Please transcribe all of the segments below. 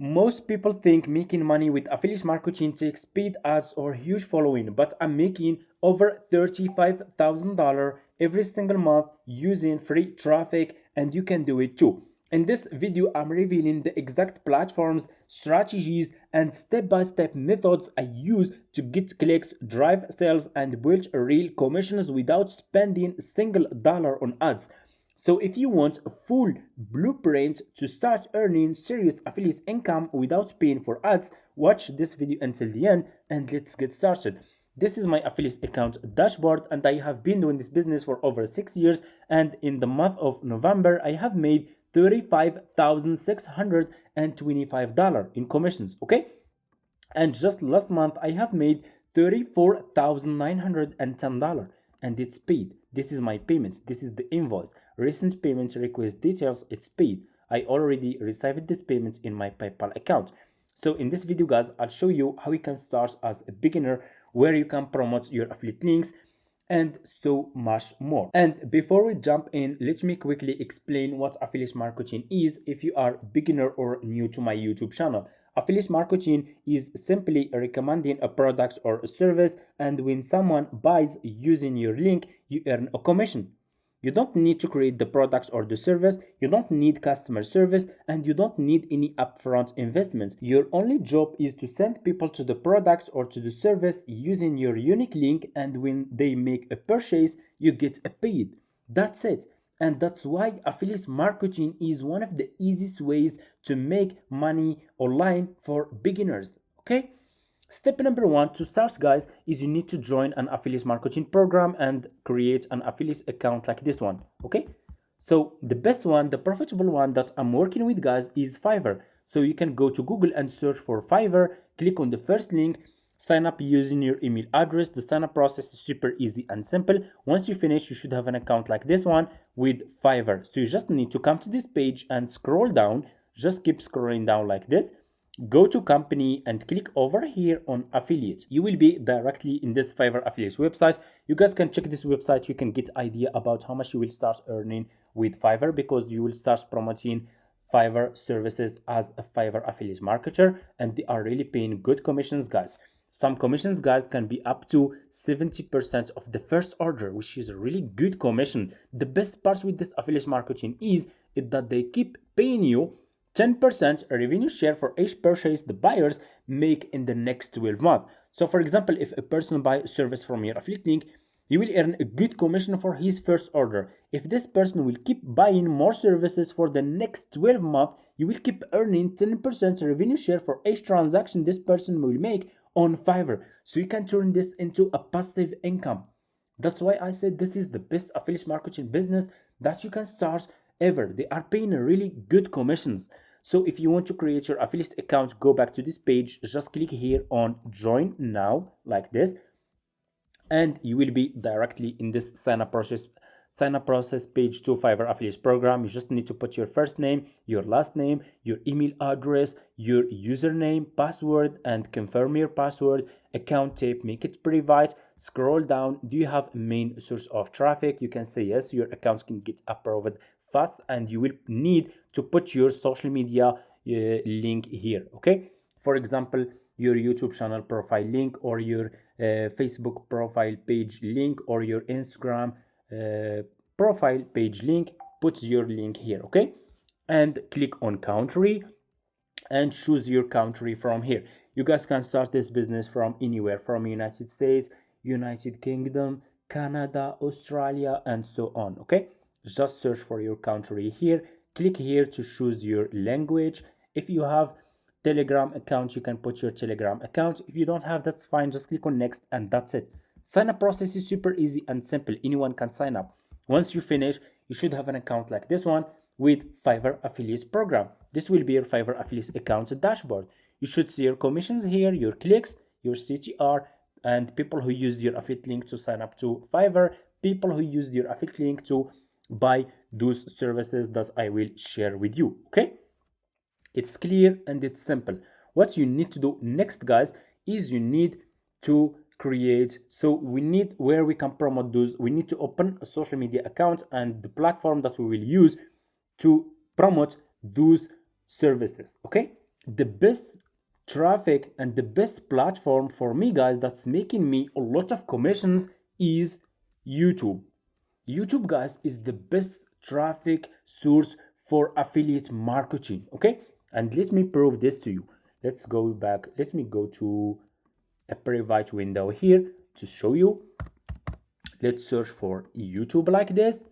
Most people think making money with affiliate marketing takes paid ads or huge following, but I'm making over $35,000 every single month using free traffic, and you can do it too. In this video, I'm revealing the exact platforms, strategies, and step-by-step methods I use to get clicks, drive sales, and build real commissions without spending a single dollar on ads. So if you want a full blueprint to start earning serious affiliate income without paying for ads, watch this video until the end and let's get started. This is my affiliate account dashboard, and I have been doing this business for over 6 years, and in the month of November I have made $35,625 in commissions. Okay, and just last month I have made $34,910, and it's paid. This is my payment. This is the invoice. Recent payment request details. It's paid. I already received this payment in my PayPal account. So in this video, guys, I'll show you how you can start as a beginner, where you can promote your affiliate links, and so much more. And before we jump in, let me quickly explain what affiliate marketing is if you are beginner or new to my YouTube channel. Affiliate marketing is simply recommending a product or a service, and when someone buys using your link, you earn a commission. You don't need to create the product or the service, you don't need customer service, and you don't need any upfront investment. Your only job is to send people to the product or to the service using your unique link, and when they make a purchase, you get paid. That's it. And that's why affiliate marketing is one of the easiest ways to make money online for beginners. Okay? Step number one to start, guys, is you need to join an affiliate marketing program and create an affiliate account like this one. Okay, so the best one, the profitable one that I'm working with, guys, is Fiverr. So you can go to Google and search for Fiverr, click on the first link, sign up using your email address. The sign up process is super easy and simple. Once you finish, you should have an account like this one with Fiverr. So you just need to come to this page and scroll down. Just keep scrolling down like this. Go to company and click over here on affiliate. You will be directly in this Fiverr affiliate website. You guys can check this website. You can get idea about how much you will start earning with Fiverr, because you will start promoting Fiverr services as a Fiverr affiliate marketer, and they are really paying good commissions, guys. Some commissions, guys, can be up to 70% of the first order, which is a really good commission. The best part with this affiliate marketing is that they keep paying you 10% revenue share for each purchase the buyers make in the next 12 months. So for example, if a person buys a service from your affiliate link, you will earn a good commission for his first order. If this person will keep buying more services for the next 12 months, you will keep earning 10% revenue share for each transaction this person will make on Fiverr. So you can turn this into a passive income. That's why I said this is the best affiliate marketing business that you can start ever. They are paying really good commissions. So if you want to create your affiliate account, go back to this page, just click here on join now like this, and you will be directly in this sign up process page to Fiverr affiliate program. You just need to put your first name, your last name, your email address, your username, password, and confirm your password. Account type, make it private. Scroll down. Do you have a main source of traffic? You can say yes. Your account can get approved fast, and you will need to put your social media link here. Okay, for example, your YouTube channel profile link, or your Facebook profile page link, or your Instagram profile page link. Put your link here. Okay, and click on country and choose your country from here. You guys can start this business from anywhere, from United States, United Kingdom, Canada, Australia, and so on. Okay, just search for your country here. Click here to choose your language. If you have Telegram account, you can put your Telegram account. If you don't have, that's fine. Just click on next, and that's it. Sign up process is super easy and simple. Anyone can sign up. Once you finish, you should have an account like this one with Fiverr affiliate program. This will be your Fiverr affiliate account dashboard. You should see your commissions here, your clicks, your CTR, and people who used your affiliate link to sign up to Fiverr, people who used your affiliate link to buy those services that I will share with you. Okay, it's clear and it's simple. What you need to do next, guys, is you need to create, so we need where we can promote those. We need to open a social media account and the platform that we will use to promote those services. Okay, the best traffic and the best platform for me, guys, that's making me a lot of commissions is YouTube. YouTube, guys, is the best traffic source for affiliate marketing. Okay, and let me prove this to you. Let's go back. Let me go to a private window here to show you. Let's search for YouTube like this,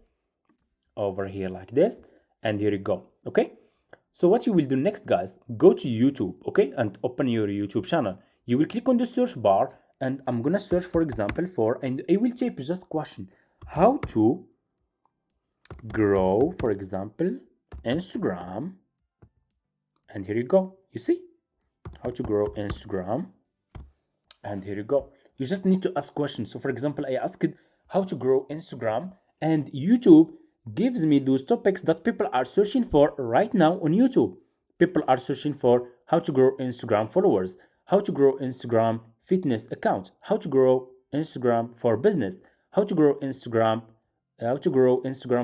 over here like this, and here you go. Okay, so what you will do next, guys, go to YouTube, okay, and open your YouTube channel. You will click on the search bar, and I'm gonna search, for example, for, and I will type just question, how to grow, for example, Instagram. And here you go. You see how to grow Instagram, and here you go. You just need to ask questions. So for example, I asked how to grow Instagram, and YouTube gives me those topics that people are searching for right now on YouTube. People are searching for how to grow Instagram followers, how to grow Instagram fitness account, how to grow Instagram for business, how to grow Instagram,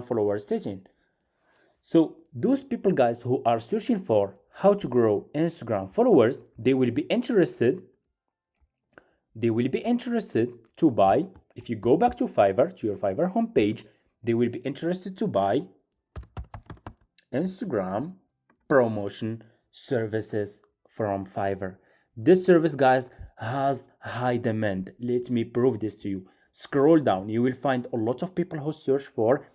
followers setting. So those people, guys, who are searching for how to grow Instagram followers, they will be interested to buy. If you go back to Fiverr, to your Fiverr homepage, they will be interested to buy Instagram promotion services from Fiverr. This service, guys, has high demand. Let me prove this to you. Scroll down, you will find a lot of people who search for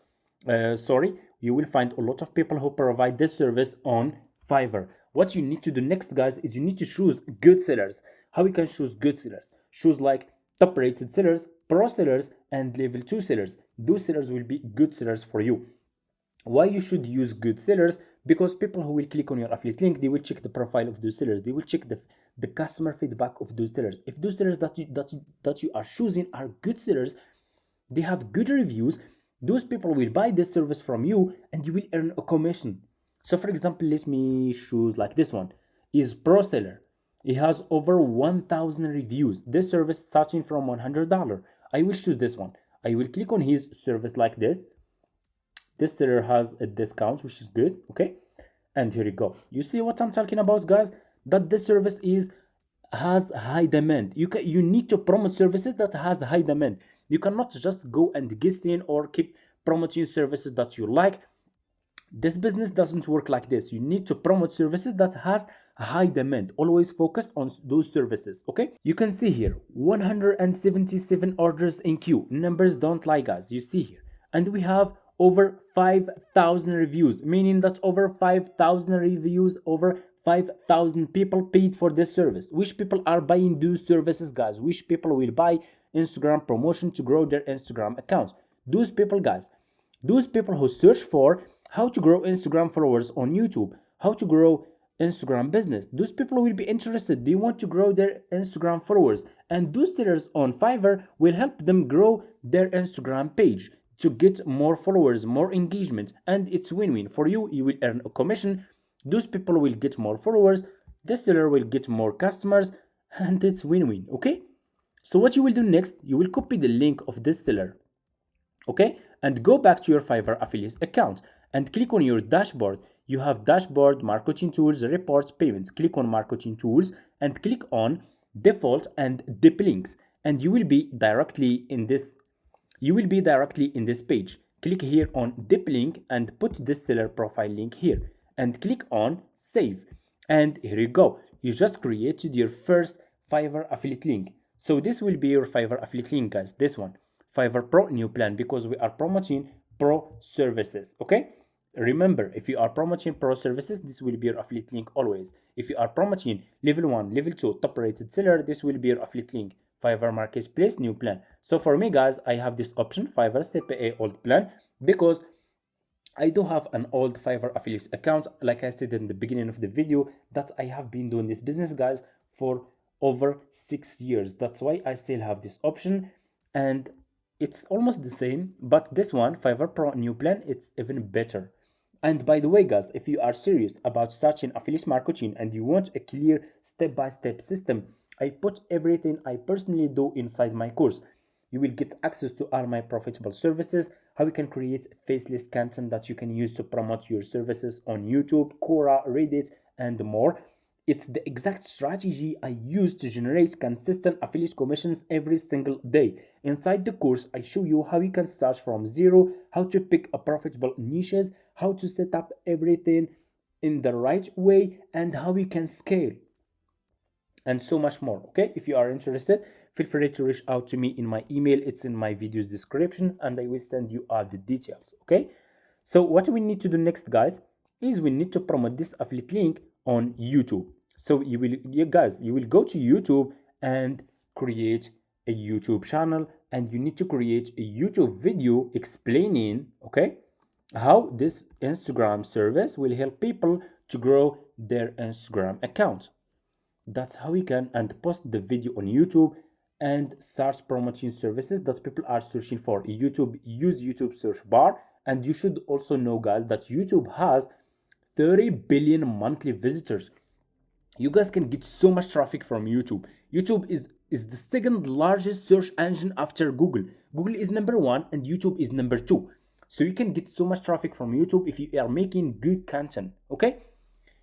you will find a lot of people who provide this service on Fiverr. What you need to do next, guys, is you need to choose good sellers. How we can choose good sellers? Choose like top rated sellers, pro sellers, and level 2 sellers. Those sellers will be good sellers for you. Why you should use good sellers? Because people who will click on your affiliate link, they will check the profile of those sellers, they will check the customer feedback of those sellers. If those sellers that you are choosing are good sellers, they have good reviews, those people will buy this service from you and you will earn a commission. So for example, let me choose like this one is pro seller. It has over 1,000 reviews. This service starting from $100. I will choose this one. I will click on his service like this. This seller has a discount, which is good. Okay, and here you go. You see what I'm talking about, guys? That this service has high demand. You need to promote services that has high demand. You cannot just go and guess in or keep promoting services that you like. This business doesn't work like this. You need to promote services that has high demand. Always focus on those services. Okay, you can see here 177 orders in queue. Numbers don't lie, guys. You see here, and we have over 5,000 reviews, meaning that over 5,000 reviews, over 5,000 people paid for this service. Which people are buying those services, guys? Which people will buy Instagram promotion to grow their Instagram accounts? Those people, guys. Those people who search for how to grow Instagram followers on YouTube, how to grow Instagram business. Those people will be interested. They want to grow their Instagram followers. And those sellers on Fiverr will help them grow their Instagram page to get more followers, more engagement. And it's win-win. For you, you will earn a commission. Those people will get more followers. The seller will get more customers. And it's win-win, okay? So what you will do next, you will copy the link of this seller, okay, and go back to your Fiverr affiliate account and click on your dashboard. You have dashboard, marketing tools, reports, payments. Click on marketing tools and click on default and dip links, and you will be directly in this page. Click here on dip link and put this seller profile link here and click on save, and here you go. You just created your first Fiverr affiliate link. So this will be your Fiverr affiliate link, guys. This one, Fiverr Pro new plan, because we are promoting pro services. Okay, remember, if you are promoting pro services, this will be your affiliate link always. If you are promoting level 1, level 2 top rated seller, this will be your affiliate link. Fiverr Marketplace new plan. So for me, guys, I have this option, Fiverr CPA old plan, because I do have an old Fiverr affiliate account. Like I said in the beginning of the video, that I have been doing this business, guys, for over 6 years. That's why I still have this option, and it's almost the same, but this one, Fiverr Pro new plan, it's even better. And by the way, guys, if you are serious about starting affiliate marketing and you want a clear step-by-step system, I put everything I personally do inside my course. You will get access to all my profitable services, how you can create faceless content that you can use to promote your services on YouTube, Quora, Reddit, and more. It's the exact strategy I use to generate consistent affiliate commissions every single day. Inside the course, I show you how you can start from zero, how to pick a profitable niches, how to set up everything in the right way, and how you can scale, and so much more. Okay, if you are interested, feel free to reach out to me in my email. It's in my video's description, and I will send you all the details. Okay, so what we need to do next, guys, is we need to promote this affiliate link on YouTube. So you will go to YouTube and create a YouTube channel, and you need to create a YouTube video explaining, okay, how this Instagram service will help people to grow their Instagram account. That's how you can and post the video on YouTube and start promoting services that people are searching for. Use YouTube search bar. And you should also know, guys, that YouTube has 30 billion monthly visitors. You guys can get so much traffic from YouTube. YouTube is the second largest search engine after Google. Google is number one and YouTube is number two. So you can get so much traffic from YouTube if you are making good content. Okay,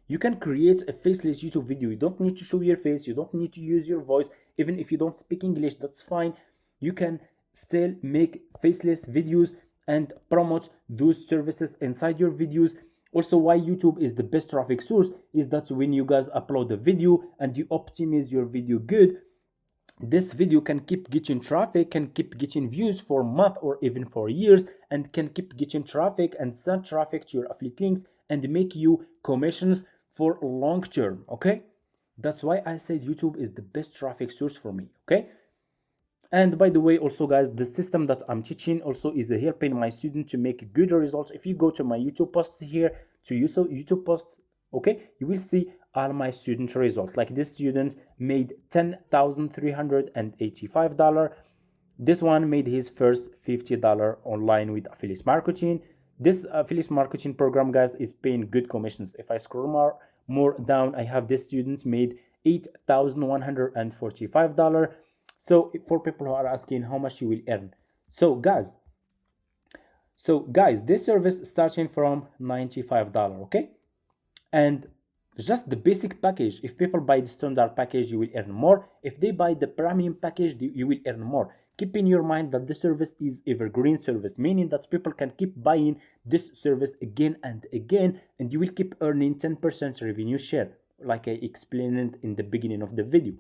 you can create a faceless YouTube video. You don't need to show your face, you don't need to use your voice. Even if you don't speak English, that's fine. You can still make faceless videos and promote those services inside your videos. Also, why YouTube is the best traffic source is that when you guys upload a video and you optimize your video good, this video can keep getting traffic, can keep getting views for months or even for years, and can keep getting traffic and send traffic to your affiliate links and make you commissions for long term. Okay, that's why I said YouTube is the best traffic source for me. Okay, and by the way, also, guys, the system that I'm teaching also is helping my students to make good results. If you go to my YouTube posts here, to YouTube posts, okay, you will see all my student results. Like this student made $10,385. This one made his first $50 online with affiliate marketing. This affiliate marketing program, guys, is paying good commissions. If I scroll more down, I have this student made $8,145. So for people who are asking how much you will earn, so guys, this service starting from $95. Okay, and just the basic package, if people buy the standard package, you will earn more. If they buy the premium package, you will earn more. Keep in your mind that this service is evergreen service, meaning that people can keep buying this service again and again, and you will keep earning 10% revenue share, like I explained in the beginning of the video.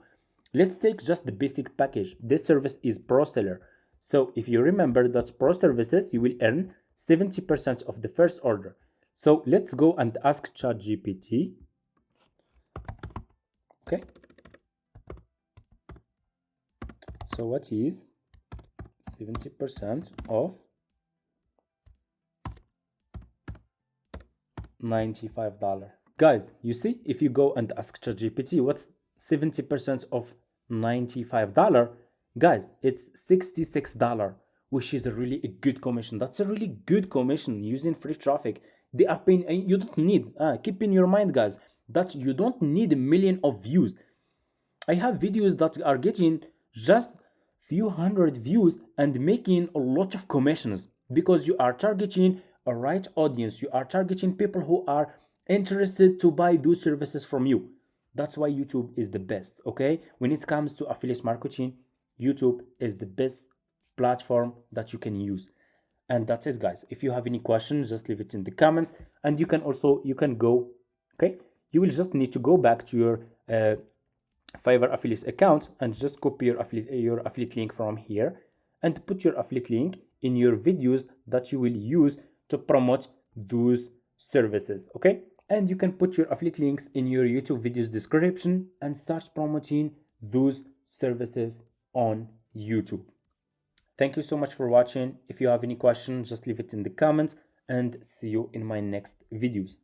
Let's take just the basic package. This service is Pro Seller. So if you remember that Pro services, you will earn 70% of the first order. So let's go and ask ChatGPT. Okay. So what is 70% of $95? Guys, you see, if you go and ask ChatGPT, what's 70% of $95? Guys, it's $66, which is a really good commission. That's a really good commission using free traffic. They are paying. You don't need, keep in your mind, guys, that you don't need a million of views. I have videos that are getting just few hundred views and making a lot of commissions, because you are targeting a right audience. You are targeting people who are interested to buy those services from you. That's why YouTube is the best. Okay, when it comes to affiliate marketing, YouTube is the best platform that you can use. And that's it, guys. If you have any questions, just leave it in the comments. And you can go, okay, you will just need to go back to your Fiverr affiliate account and just copy your affiliate link from here and put your affiliate link in your videos that you will use to promote those services. Okay, and you can put your affiliate links in your YouTube videos description and start promoting those services on YouTube. Thank you so much for watching. If you have any questions, just leave it in the comments, and see you in my next videos.